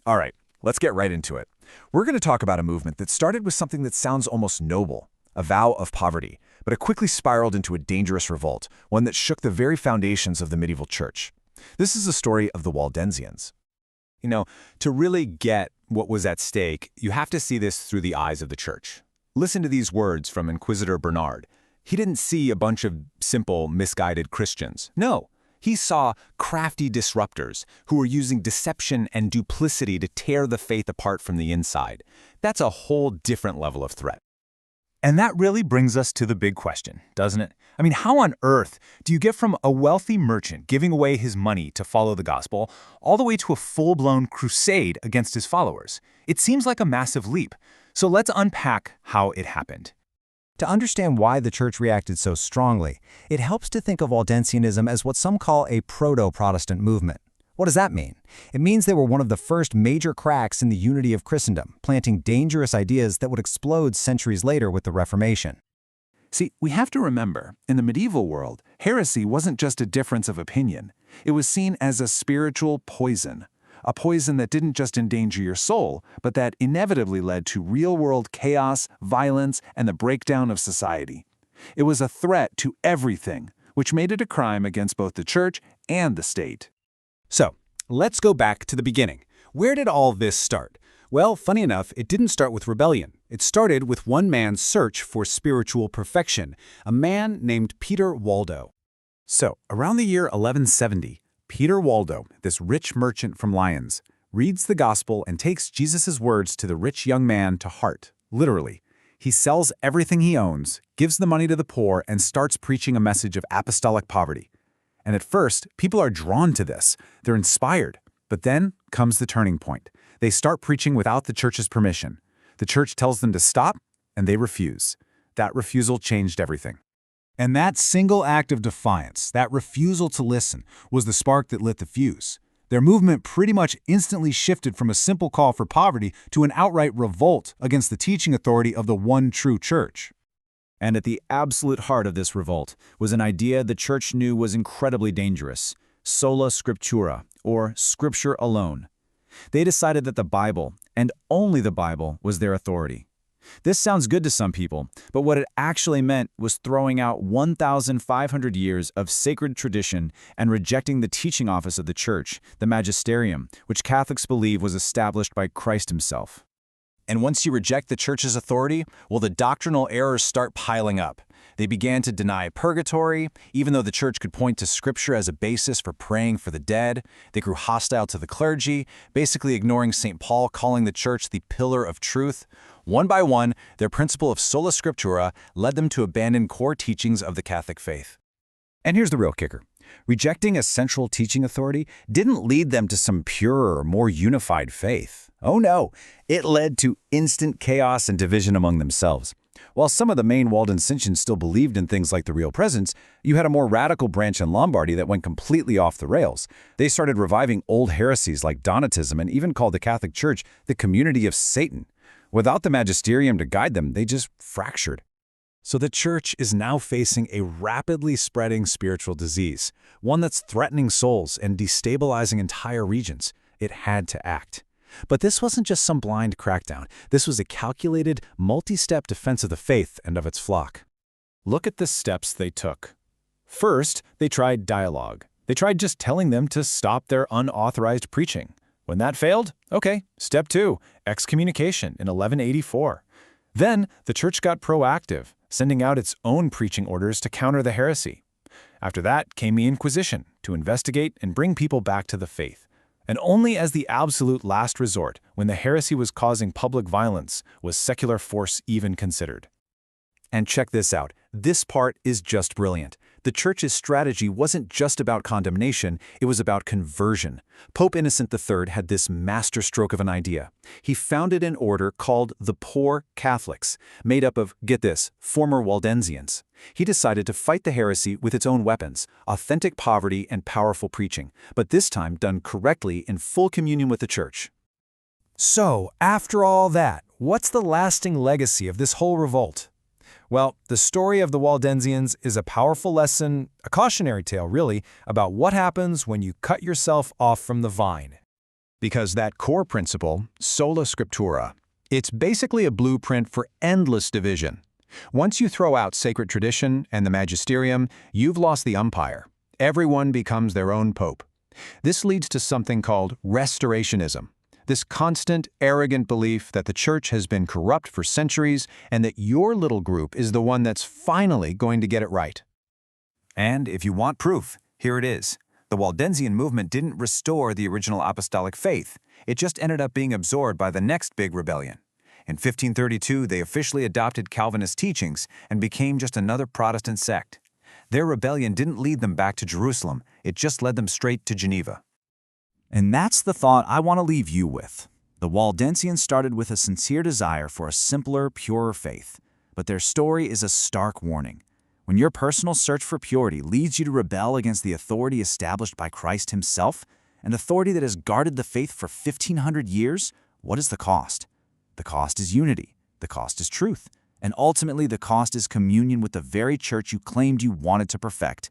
All right, let's get right into it. We're going to talk about a movement that started with something that sounds almost noble, a vow of poverty, but it quickly spiraled into a dangerous revolt, one that shook the very foundations of the medieval church. This is the story of the Waldensians. To really get what was at stake, you have to see this through the eyes of the church. Listen to these words from Inquisitor Bernard. He didn't see a bunch of simple, misguided Christians. No, he saw crafty disruptors who were using deception and duplicity to tear the faith apart from the inside. That's a whole different level of threat. And that really brings us to the big question, doesn't it? I mean, how on earth do you get from a wealthy merchant giving away his money to follow the gospel all the way to a full-blown crusade against his followers? It seems like a massive leap. So let's unpack how it happened. To understand why the Church reacted so strongly, it helps to think of Waldensianism as what some call a proto-Protestant movement. What does that mean? It means they were one of the first major cracks in the unity of Christendom, planting dangerous ideas that would explode centuries later with the Reformation. See, we have to remember, in the medieval world, heresy wasn't just a difference of opinion. It was seen as a spiritual poison. A poison that didn't just endanger your soul, but that inevitably led to real-world chaos, violence, and the breakdown of society. It was a threat to everything, which made it a crime against both the church and the state. So, let's go back to the beginning. Where did all this start? Well, funny enough, it didn't start with rebellion. It started with one man's search for spiritual perfection, a man named Peter Waldo. So, around the year 1170, Peter Waldo, this rich merchant from Lyons, reads the gospel and takes Jesus' words to the rich young man to heart, literally. He sells everything he owns, gives the money to the poor, and starts preaching a message of apostolic poverty. And at first, people are drawn to this. They're inspired. But then comes the turning point. They start preaching without the church's permission. The church tells them to stop, and they refuse. That refusal changed everything. And that single act of defiance, that refusal to listen, was the spark that lit the fuse. Their movement pretty much instantly shifted from a simple call for poverty to an outright revolt against the teaching authority of the one true church. And at the absolute heart of this revolt was an idea the church knew was incredibly dangerous: Sola Scriptura, or Scripture alone. They decided that the Bible, and only the Bible, was their authority. This sounds good to some people, but what it actually meant was throwing out 1,500 years of sacred tradition and rejecting the teaching office of the church, the magisterium, which Catholics believe was established by Christ himself. And once you reject the church's authority, well, the doctrinal errors start piling up. They began to deny purgatory, even though the church could point to Scripture as a basis for praying for the dead. They grew hostile to the clergy, basically ignoring St. Paul calling the church the pillar of truth. One by one, their principle of Sola Scriptura led them to abandon core teachings of the Catholic faith. And here's the real kicker. Rejecting a central teaching authority didn't lead them to some purer, more unified faith. Oh no, it led to instant chaos and division among themselves. While some of the main Waldensians still believed in things like the real presence, you had a more radical branch in Lombardy that went completely off the rails. They started reviving old heresies like Donatism and even called the Catholic Church the community of Satan. Without the magisterium to guide them, they just fractured. So the church is now facing a rapidly spreading spiritual disease, one that's threatening souls and destabilizing entire regions. It had to act. But this wasn't just some blind crackdown. This was a calculated, multi-step defense of the faith and of its flock. Look at the steps they took. First, they tried dialogue. They tried just telling them to stop their unauthorized preaching. When that failed, okay, step 2, excommunication in 1184. Then, the church got proactive, sending out its own preaching orders to counter the heresy. After that came the Inquisition, to investigate and bring people back to the faith. And only as the absolute last resort, when the heresy was causing public violence, was secular force even considered. And check this out. This part is just brilliant. The church's strategy wasn't just about condemnation, it was about conversion. Pope Innocent III had this masterstroke of an idea. He founded an order called the Poor Catholics, made up of, get this, former Waldensians. He decided to fight the heresy with its own weapons, authentic poverty and powerful preaching, but this time done correctly in full communion with the church. So, after all that, what's the lasting legacy of this whole revolt? Well, the story of the Waldensians is a powerful lesson, a cautionary tale really, about what happens when you cut yourself off from the vine. Because that core principle, Sola Scriptura, it's basically a blueprint for endless division. Once you throw out sacred tradition and the magisterium, you've lost the umpire. Everyone becomes their own pope. This leads to something called restorationism, this constant, arrogant belief that the church has been corrupt for centuries and that your little group is the one that's finally going to get it right. And if you want proof, here it is. The Waldensian movement didn't restore the original apostolic faith. It just ended up being absorbed by the next big rebellion. In 1532, they officially adopted Calvinist teachings and became just another Protestant sect. Their rebellion didn't lead them back to Jerusalem, it just led them straight to Geneva. And that's the thought I want to leave you with. The Waldensians started with a sincere desire for a simpler, purer faith. But their story is a stark warning. When your personal search for purity leads you to rebel against the authority established by Christ himself, an authority that has guarded the faith for 1,500 years, what is the cost? The cost is unity. The cost is truth. And ultimately, the cost is communion with the very church you claimed you wanted to perfect.